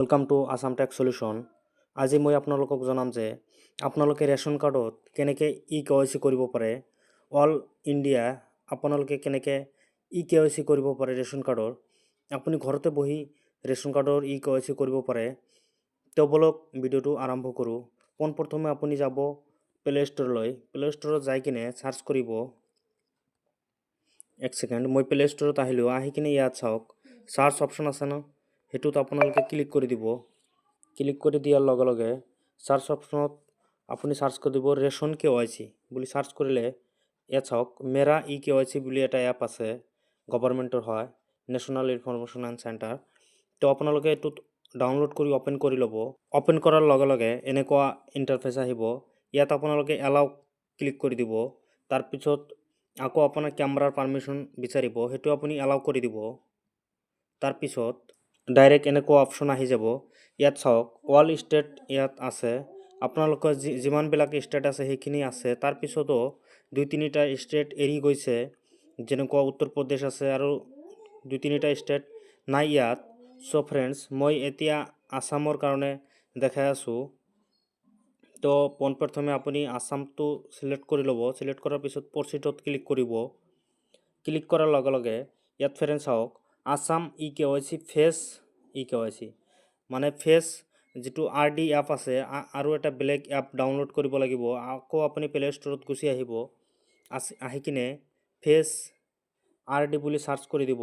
Welcome to Assam tex solution. আজি মই আপোনালোকক জনাম যে আপোনালোকে ৰেচন কাৰ্ডত কেনেকৈ ই-কেৱাইচি কৰিব পাৰে। অল ইণ্ডিয়া আপোনালোকে কেনেকৈ ই-কেৱাইচি কৰিব পাৰে ৰেচন কাৰ্ডৰ। আপুনি ঘৰতে বহি ৰেচন কাৰ্ডৰ ই-কেৱাইচি কৰিব পাৰে। তো বলক ভিডিঅ'টো আৰম্ভ কৰোঁ। পোনপ্ৰথমে আপুনি যাব প্লে ষ্ট'ৰলৈ। প্লে ষ্ট'ৰত যাই কিনে চাৰ্চ কৰিব। এক ছেকেণ্ড, মই প্লে ষ্ট'ৰত আহিলোঁ। আহি কিনে ইয়াত চাওক চাৰ্চ অপশ্যন আছে ন, সেইটোত আপোনালোকে ক্লিক কৰি দিব। ক্লিক কৰি দিয়াৰ লগে লগে চাৰ্চ অপশ্যনত আপুনি চাৰ্চ কৰি দিব ৰেচন কেৱাইচি বুলি। চাৰ্চ কৰিলে ইয়াত চাওক মেৰা ই-কেৱাইচি বুলি এটা এপ আছে, গভৰ্ণমেণ্টৰ হয়, নেশ্যনেল ইনফৰমেশ্যন এণ্ড চেণ্টাৰ। তো আপোনালোকে এইটোত ডাউনলোড কৰি অ'পেন কৰি ল'ব। অ'পেন কৰাৰ লগে লগে এনেকুৱা ইণ্টাৰফেচ আহিব। ইয়াত আপোনালোকে এলাও ক্লিক কৰি দিব। তাৰপিছত আকৌ আপোনাৰ কেমেৰাৰ পাৰ্মিশ্যন বিচাৰিব, সেইটো আপুনি এলাও কৰি দিব। তাৰপিছত ডাইৰেক্ট এনেকুৱা অপশ্যন আহি যাব। ইয়াত চাওক অল ষ্টেট ইয়াত আছে, আপোনালোকৰ যিমানবিলাক ষ্টেট আছে সেইখিনি আছে। তাৰপিছতো 2-3টা ষ্টেট এৰি গৈছে, যেনেকুৱা উত্তৰ প্ৰদেশ আছে আৰু 2-3টা ষ্টেট নাই ইয়াত। চ' ফ্ৰেণ্ডছ, মই এতিয়া আসামৰ কাৰণে দেখাই আছোঁ। তো পোনপ্ৰথমে আপুনি আসামটো চিলেক্ট কৰি ল'ব। চিলেক্ট কৰাৰ পিছত প্ৰচিডত ক্লিক কৰিব। ক্লিক কৰাৰ লগে লগে ইয়াত ফ্ৰেণ্ডছ চাওক আসাম ই-কেৱাইচি ফেচ ই-কেৱাইচি, মানে ফেচ যিটো RD এপ আছে আৰু এটা বেলেগ এপ ডাউনলোড কৰিব লাগিব। আকৌ আপুনি প্লে ষ্ট'ৰত গুচি আহিব। আহি কিনে ফেচ RD বুলি চাৰ্চ কৰি দিব।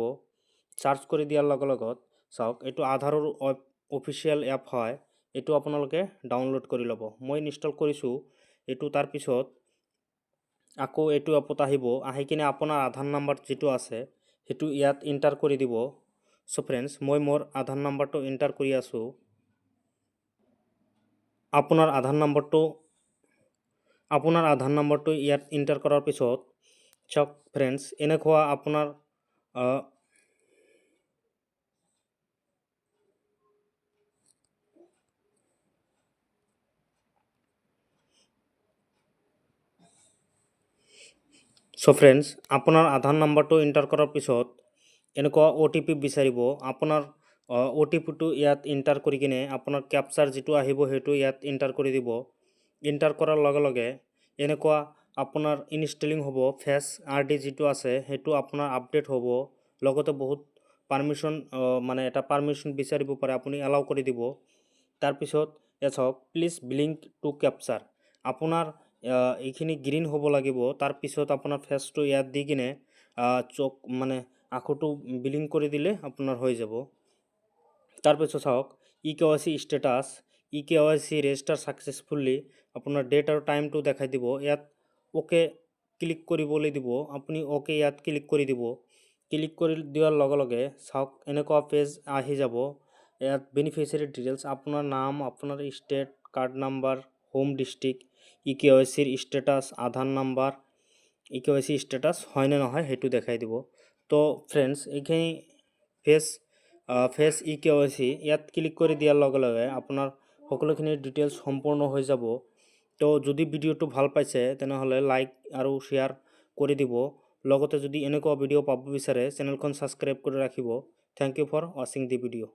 চাৰ্চ কৰি দিয়াৰ লগে লগত চাওক এইটো আধাৰৰ অফিচিয়েল এপ হয়, এইটো আপোনালোকে ডাউনলোড কৰি ল'ব। মই ইনষ্টল কৰিছোঁ এইটো। তাৰপিছত আকৌ এইটো এপত আহিব। আহি কিনে আপোনাৰ আধাৰ নাম্বাৰ যিটো আছে সেইটো ইয়াত এণ্টাৰ কৰি দিব। চ' ফ্ৰেণ্ডছ, মই মোৰ আধাৰ নাম্বাৰটো এণ্টাৰ কৰি আছোঁ। আপোনাৰ আধাৰ নাম্বাৰটো ইয়াত এণ্টাৰ কৰাৰ পিছত চাওক ফ্ৰেণ্ডছ এনেকুৱা আপোনাৰ আপোনাৰ আধাৰ নাম্বাৰটো এণ্টাৰ কৰাৰ পিছত এনেকুৱা OTP বিচাৰিব। আপোনাৰ OTPটো ইয়াত এণ্টাৰ কৰি কিনে আপোনাৰ কেপচাৰ যিটো আহিব সেইটো ইয়াত এণ্টাৰ কৰি দিব। এণ্টাৰ কৰাৰ লগে লগে এনেকুৱা আপোনাৰ ইনষ্টেলিং হ'ব। ফেচ RD যিটো আছে সেইটো আপোনাৰ আপডেট হ'ব। লগতে বহুত পাৰ্মিশ্যন মানে এটা পাৰ্মিশ্যন বিচাৰিব পাৰে, আপুনি এলাও কৰি দিব। তাৰপিছত ইয়াত চাওক প্লিজ ব্লিংক টু কেপচাৰ, আপোনাৰ এইখিনি গ্ৰীণ হ'ব লাগিব। তাৰপিছত আপোনাৰ ফেচটো ইয়াত দি কিনে চক মানে আখৰটো ব্লিংক কৰি দিলে আপোনাৰ হৈ যাব। তাৰপিছত চাওক e-KYC status, e-KYC register successfully, আপোনাৰ ডেট আৰু টাইমটো দেখাই দিব। ইয়াত অ'কে ক্লিক কৰিবলৈ দিব। আপুনি অ'কে ইয়াত ক্লিক কৰি দিব। ক্লিক কৰি দিয়াৰ লগে লগে চাওক এনেকুৱা পেজ আহি যাব। ইয়াত বেনিফিচিয়াৰী ডিটেইলছ, আপোনাৰ নাম, আপোনাৰ state, card number, home district, ই-কেৱাইচিৰ status, Aadhaar number, e-KYC status হয়নে নহয় সেইটো দেখাই দিব। তো ফ্ৰেণ্ডছ, এইখিনি ফেচ ই-কেৱাইচি ইয়াত ক্লিক কৰি দিয়াৰ লগে লগে আপোনাৰ সকলোখিনি ডিটেইলছ সম্পূৰ্ণ হৈ যাব। তো যদি ভিডিঅ'টো ভাল পাইছে তেনেহ'লে লাইক আৰু শ্বেয়াৰ কৰি দিব। লগতে যদি এনেকুৱা ভিডিঅ' পাব বিচাৰে চেনেলখন ছাবস্ক্ৰাইব কৰি ৰাখিব। থেংক ইউ ফৰ ৱাচিং দি ভিডিঅ'।